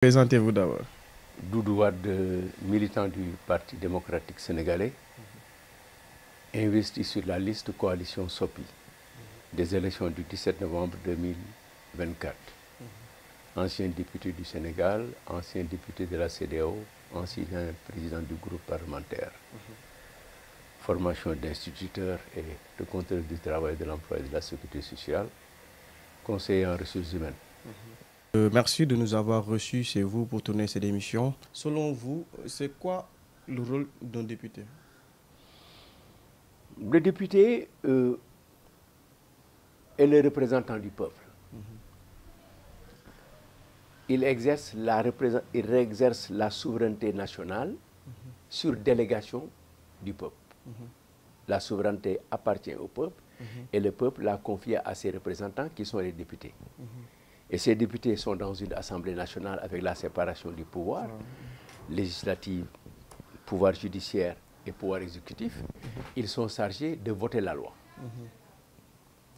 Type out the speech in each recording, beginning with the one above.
Présentez-vous d'abord. Doudou Wade, militant du Parti démocratique sénégalais, investi sur la liste coalition SOPI des élections du 17 novembre 2024. Ancien député du Sénégal, ancien député de la CEDEAO, ancien président du groupe parlementaire. Formation d'instituteur et de contrôle du travail, de l'emploi et de la sécurité sociale, conseiller en ressources humaines. Merci de nous avoir reçus chez vous pour tourner cette émission. Selon vous, c'est quoi le rôle d'un député? Le député est le représentant du peuple. Il exerce la souveraineté nationale sur délégation du peuple. La souveraineté appartient au peuple et le peuple l'a confiée à ses représentants qui sont les députés. Et ces députés sont dans une assemblée nationale avec la séparation du pouvoir, législatif, pouvoir judiciaire et pouvoir exécutif. Ils sont chargés de voter la loi,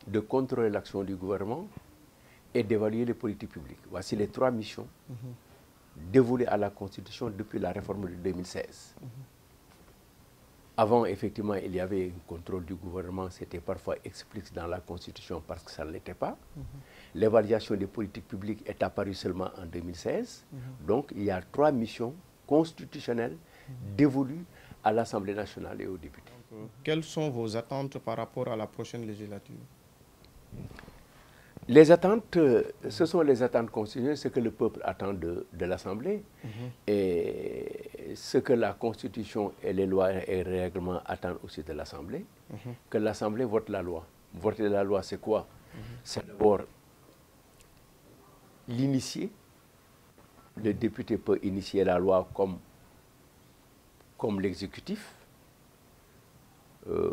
de contrôler l'action du gouvernement et d'évaluer les politiques publiques. Voici les trois missions dévolues à la Constitution depuis la réforme de 2016. Avant, effectivement, il y avait un contrôle du gouvernement, c'était parfois explicite dans la Constitution parce que ça ne l'était pas. L'évaluation des politiques publiques est apparue seulement en 2016. Donc, il y a trois missions constitutionnelles dévolues à l'Assemblée nationale et aux députés. Quelles sont vos attentes par rapport à la prochaine législature? Les attentes, ce sont les attentes constitutionnelles, ce que le peuple attend de l'Assemblée et ce que la Constitution et les lois et les règlements attendent aussi de l'Assemblée, que l'Assemblée vote la loi. Voter la loi, c'est quoi? C'est d'abord l'initier. Le député peut initier la loi comme l'exécutif,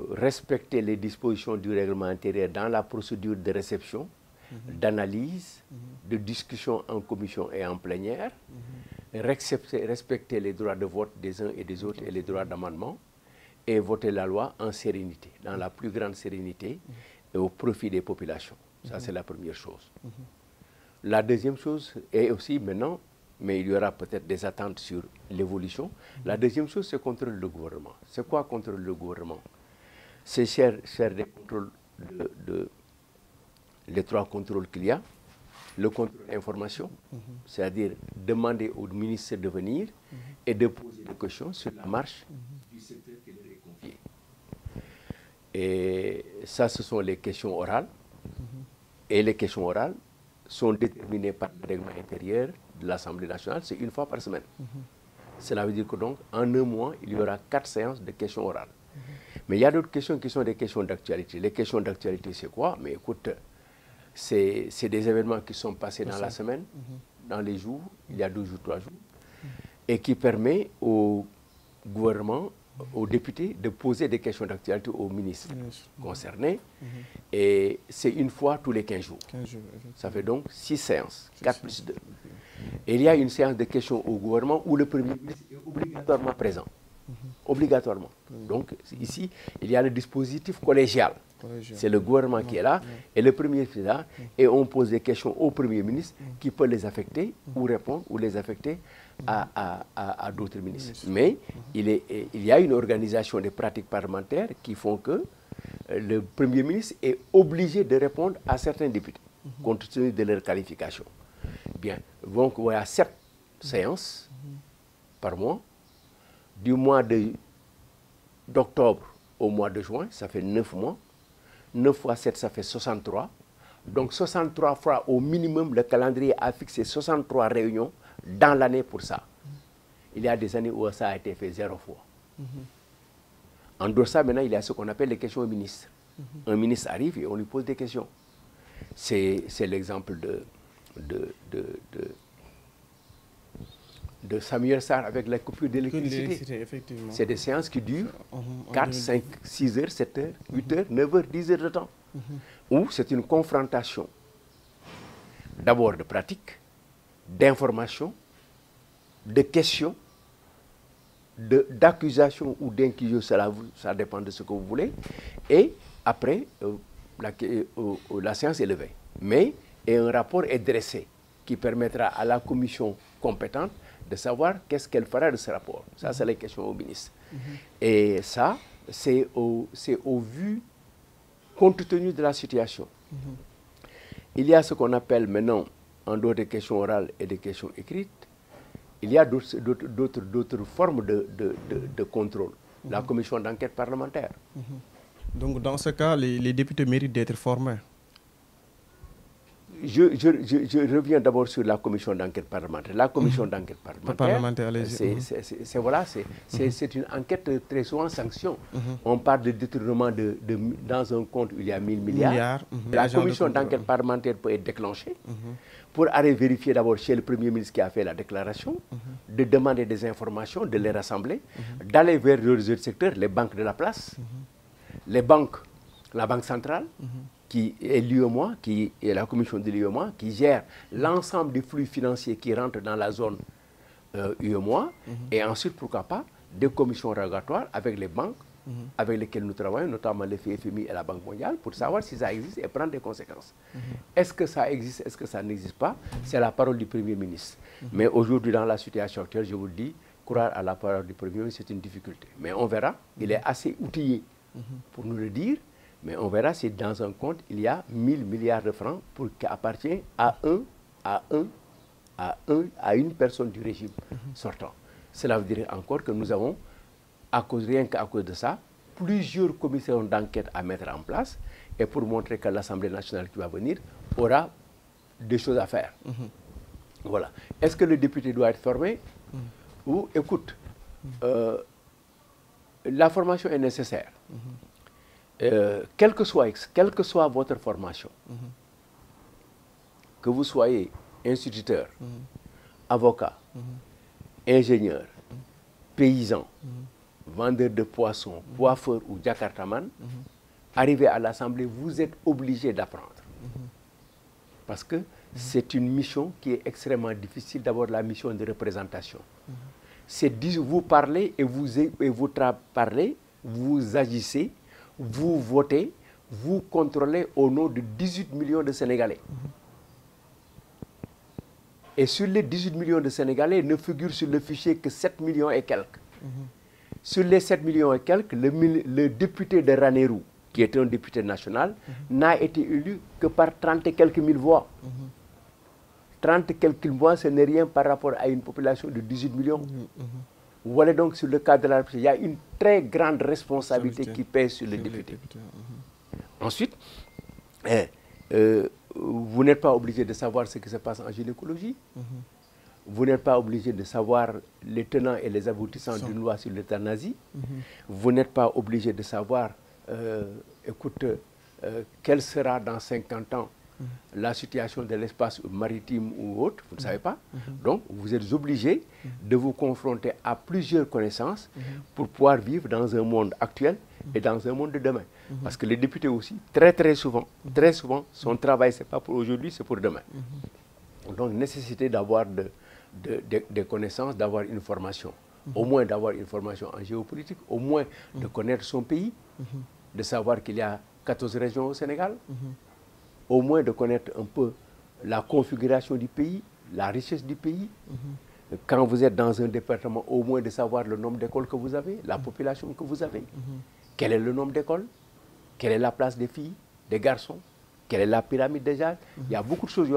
respecter les dispositions du règlement intérieur dans la procédure de réception, d'analyse, de discussion en commission et en plénière, respecter les droits de vote des uns et des autres et les droits d'amendement, et voter la loi en sérénité, dans la plus grande sérénité et au profit des populations. Ça, c'est la première chose. La deuxième chose est aussi maintenant, mais il y aura peut-être des attentes sur l'évolution, la deuxième chose, c'est contrôler le gouvernement. C'est quoi contrôler le gouvernement? C'est faire des contrôles les trois contrôles qu'il y a. Le contrôle d'information, c'est-à-dire demander au ministre de venir et de poser des questions sur la marche du secteur qui leur est confié. Et ça, ce sont les questions orales. Et les questions orales sont déterminées par le règlement intérieur de l'Assemblée nationale, c'est une fois par semaine. Cela veut dire que donc, en un mois, il y aura 4 séances de questions orales. Mais il y a d'autres questions qui sont des questions d'actualité. Les questions d'actualité, c'est quoi? Mais écoute, c'est des événements qui sont passés dans la semaine, dans les jours, il y a 2 jours, 3 jours, et qui permet au gouvernement, aux députés, de poser des questions d'actualité aux ministres concernés. Et c'est une fois tous les 15 jours. Ça fait donc 6 séances, 4 plus 2. Et il y a une séance de questions au gouvernement où le Premier ministre est obligatoirement présent. Obligatoirement. Donc ici, il y a le dispositif collégial. C'est le gouvernement qui est là et le Premier ministre est là. Et on pose des questions au Premier ministre qui peut les affecter ou répondre ou les affecter à d'autres ministres. Mais il y a une organisation des pratiques parlementaires qui font que le Premier ministre est obligé de répondre à certains députés, compte tenu de leur qualification. Bien, donc il y a 7 séances par mois. Du mois d'octobre au mois de juin, ça fait 9 mois. 9 fois 7, ça fait 63. Donc 63 fois au minimum, le calendrier a fixé 63 réunions dans l'année pour ça. Il y a des années où ça a été fait 0 fois. En dehors de ça, maintenant, il y a ce qu'on appelle les questions au ministre. Un ministre arrive et on lui pose des questions. C'est l'exemple de Samuel Sarr avec la coupure d'électricité. C'est des séances qui durent 4, 5, 6 heures, 7 heures, 8 heures, 9 heures, 10 heures de temps. Où c'est une confrontation d'abord de pratique, d'information, de questions, d'accusation ou d'inclusion, ça dépend de ce que vous voulez. Et après, la séance est levée. Mais un rapport est dressé qui permettra à la commission compétente de savoir qu'est-ce qu'elle fera de ce rapport. Ça, c'est la question au ministre. Et ça, c'est au vu, compte tenu de la situation. Il y a ce qu'on appelle maintenant, en dehors des questions orales et des questions écrites, il y a d'autres formes de contrôle. La commission d'enquête parlementaire. Donc, dans ce cas, les députés méritent d'être formés. Je reviens d'abord sur la commission d'enquête parlementaire. La commission d'enquête parlementaire, c'est une enquête très souvent sanction. On parle de détournement dans un compte où il y a 1000 milliards. La commission d'enquête parlementaire peut être déclenchée pour aller vérifier d'abord chez le Premier ministre qui a fait la déclaration, de demander des informations, de les rassembler, d'aller vers les autres secteurs, les banques de la place, les banques, la Banque centrale, qui est l'UEMOA, qui est la commission de l'UEMOA, qui gère l'ensemble des flux financiers qui rentrent dans la zone UEMOA, et ensuite, pourquoi pas, des commissions rogatoires avec les banques avec lesquelles nous travaillons, notamment le FMI et la Banque mondiale, pour savoir si ça existe et prendre des conséquences. Est-ce que ça existe, est-ce que ça n'existe pas? C'est la parole du Premier ministre. Mais aujourd'hui, dans la situation actuelle, je vous le dis, croire à la parole du Premier ministre, c'est une difficulté. Mais on verra, il est assez outillé pour nous le dire. Mais on verra si dans un compte, il y a 1000 milliards de francs qui appartiennent à une personne du régime sortant. Cela veut dire encore que nous avons, rien qu'à cause de ça, plusieurs commissions d'enquête à mettre en place et pour montrer que l'Assemblée nationale qui va venir aura des choses à faire. Voilà. Est-ce que le député doit être formé? Ou, écoute, la formation est nécessaire. Quelle que soit votre formation, que vous soyez instituteur, avocat, ingénieur, paysan, vendeur de poissons, coiffeur ou jakartaman, arrivé à l'Assemblée, vous êtes obligé d'apprendre. Parce que c'est une mission qui est extrêmement difficile, d'abord la mission de représentation. C'est vous parlez et vous parlez, vous agissez, vous votez, vous contrôlez au nom de 18 millions de Sénégalais. Et sur les 18 millions de Sénégalais, ne figure sur le fichier que 7 millions et quelques. Sur les 7 millions et quelques, le député de Ranérou, qui est un député national, n'a été élu que par 30 et quelques mille voix. 30 et quelques mille voix, ce n'est rien par rapport à une population de 18 millions. Voilà donc sur le cas de la République, il y a une très grande responsabilité qui pèse sur le député. Ensuite, vous n'êtes pas obligé de savoir ce qui se passe en gynécologie. Vous n'êtes pas obligé de savoir les tenants et les aboutissants d'une loi sur l'euthanasie. Vous n'êtes pas obligé de savoir, écoute, quelle sera dans 50 ans la situation de l'espace maritime ou autre, vous ne savez pas. Donc, vous êtes obligé de vous confronter à plusieurs connaissances pour pouvoir vivre dans un monde actuel et dans un monde de demain. Parce que les députés aussi, très souvent, son travail, ce n'est pas pour aujourd'hui, c'est pour demain. Donc, nécessité d'avoir des connaissances, d'avoir une formation. Au moins d'avoir une formation en géopolitique, au moins de connaître son pays, de savoir qu'il y a 14 régions au Sénégal, au moins de connaître un peu la configuration du pays, la richesse du pays. Quand vous êtes dans un département, au moins de savoir le nombre d'écoles que vous avez, la population que vous avez. Quel est le nombre d'écoles? Quelle est la place des filles, des garçons? Quelle est la pyramide des âges? Il y a beaucoup de choses.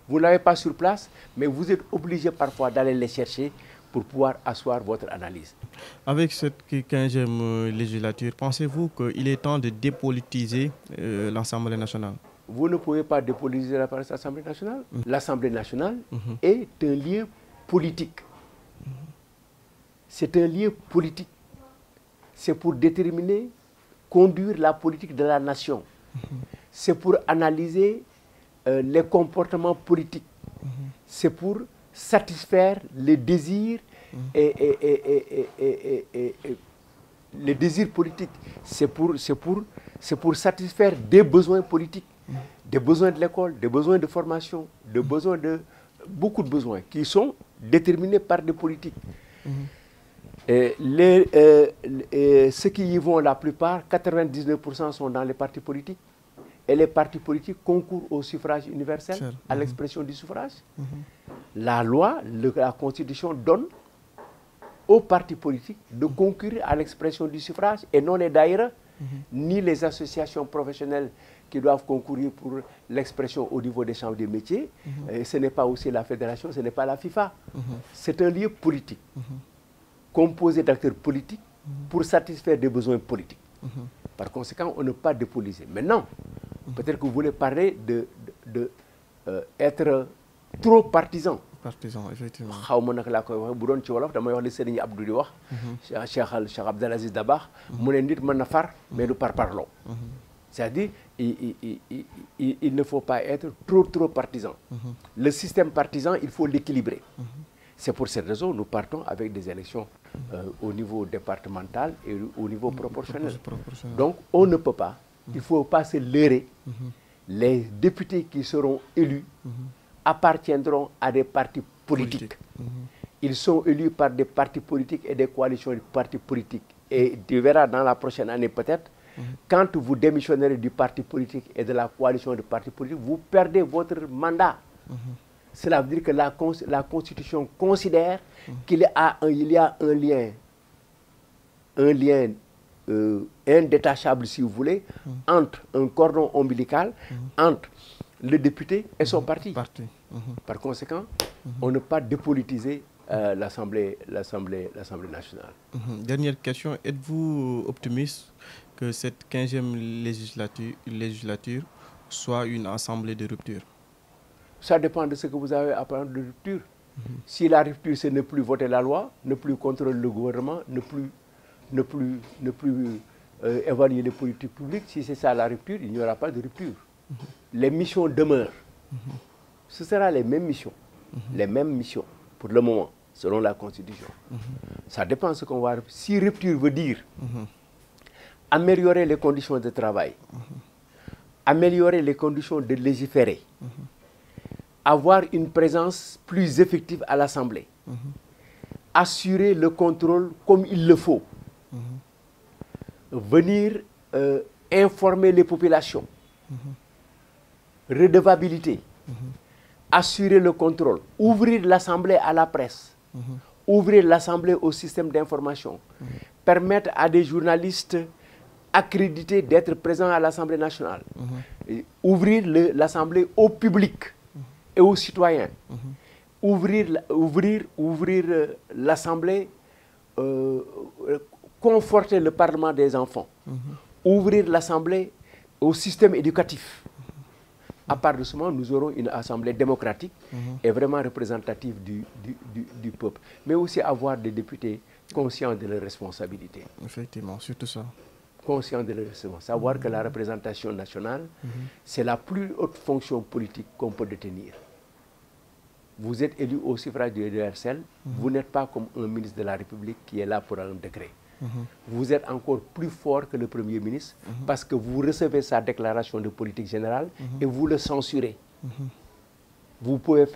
Vous ne l'avez pas sur place, mais vous êtes obligé parfois d'aller les chercher pour pouvoir asseoir votre analyse. Avec cette 15e législature, pensez-vous qu'il est temps de dépolitiser l'Assemblée nationale? Vous ne pouvez pas dépolitiser l'Assemblée nationale. L'Assemblée nationale est un lieu politique. C'est un lieu politique. C'est pour déterminer, conduire la politique de la nation. C'est pour analyser les comportements politiques. C'est pour satisfaire les désirs les désirs politiques. C'est pour satisfaire des besoins politiques, des besoins de l'école, des besoins de formation, des besoins beaucoup de besoins qui sont déterminés par des politiques. Ceux qui y vont, la plupart, 99% sont dans les partis politiques. Et les partis politiques concourent au suffrage universel, à l'expression du suffrage. la loi, la Constitution donne aux partis politiques de concourir à l'expression du suffrage et non les daïras, ni les associations professionnelles qui doivent concourir pour l'expression au niveau des chambres des métiers. Ce n'est pas aussi la fédération, ce n'est pas la FIFA. C'est un lieu politique, composé d'acteurs politiques pour satisfaire des besoins politiques. Par conséquent, on ne peut pas dépolitiser. Maintenant, peut-être que vous voulez parler d'être trop partisan. Partisan, effectivement. xaw ma naka laa koy waxee bu doon ci wolof damay wax li Serigne Abdou di wax. Cheikh Abdel Aziz Dabakh. mu ne nit mën na far mais du parparloo. C'est-à-dire il ne faut pas être trop partisan. Le système partisan, il faut l'équilibrer. C'est pour cette raison que nous partons avec des élections au niveau départemental et au niveau proportionnel. Donc on ne peut pas, il ne faut pas se leurrer. Les députés qui seront élus appartiendront à des partis politiques. Ils sont élus par des partis politiques et des coalitions de partis politiques. Et tu verras dans la prochaine année peut-être, quand vous démissionnerez du parti politique et de la coalition de partis politiques, vous perdez votre mandat. Cela veut dire que la Constitution considère qu'il y a un lien indétachable, si vous voulez, entre un cordon ombilical, entre le député et son parti. Par conséquent, on ne peut pas dépolitiser l'Assemblée nationale. Dernière question, êtes-vous optimiste que cette 15e législature soit une assemblée de rupture? Ça dépend de ce que vous avez à prendre de rupture. Si la rupture, c'est ne plus voter la loi, ne plus contrôler le gouvernement, ne plus évaluer les politiques publiques, si c'est ça la rupture, il n'y aura pas de rupture. Les missions demeurent. Ce sera les mêmes missions. Les mêmes missions, pour le moment, selon la Constitution. Ça dépend de ce qu'on va... Si rupture veut dire améliorer les conditions de travail, améliorer les conditions de légiférer, avoir une présence plus effective à l'Assemblée, assurer le contrôle comme il le faut, venir informer les populations, redevabilité, assurer le contrôle, ouvrir l'Assemblée à la presse, ouvrir l'Assemblée au système d'information, permettre à des journalistes accrédités d'être présents à l'Assemblée nationale, ouvrir l'Assemblée au public et aux citoyens, ouvrir l'Assemblée, conforter le Parlement des enfants, ouvrir l'Assemblée au système éducatif. À part de ce moment, nous aurons une assemblée démocratique et vraiment représentative du peuple. Mais aussi avoir des députés conscients de leurs responsabilités. Effectivement, surtout ça. Conscients de leurs responsabilités. Savoir que la représentation nationale, c'est la plus haute fonction politique qu'on peut détenir. Vous êtes élu au suffrage universel, vous n'êtes pas comme un ministre de la République qui est là pour un décret. Vous êtes encore plus fort que le Premier ministre parce que vous recevez sa déclaration de politique générale et vous le censurez. Vous pouvez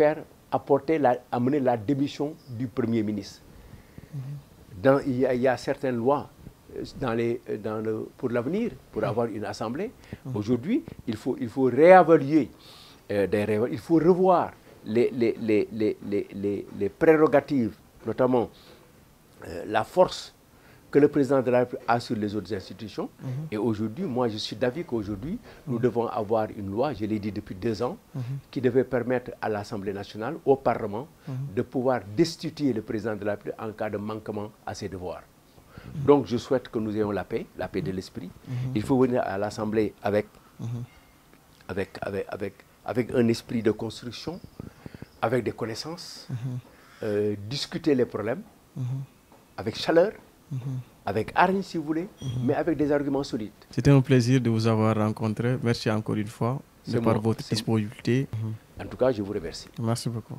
amener la démission du Premier ministre. Il y a certaines lois pour l'avenir, pour avoir une assemblée. Aujourd'hui, il faut réévaluer, il faut revoir les prérogatives, notamment la force que le président de la République a sur les autres institutions. Et aujourd'hui, moi je suis d'avis qu'aujourd'hui, nous devons avoir une loi, je l'ai dit depuis 2 ans, qui devait permettre à l'Assemblée nationale, au Parlement, de pouvoir destituer le président de la République en cas de manquement à ses devoirs. Donc je souhaite que nous ayons la paix de l'esprit. Il faut venir à l'Assemblée avec un esprit de construction, avec des connaissances, discuter les problèmes, avec chaleur, avec hargne si vous voulez, mais avec des arguments solides. C'était un plaisir de vous avoir rencontré. Merci encore une fois de par votre disponibilité. En tout cas, je vous remercie. Merci beaucoup.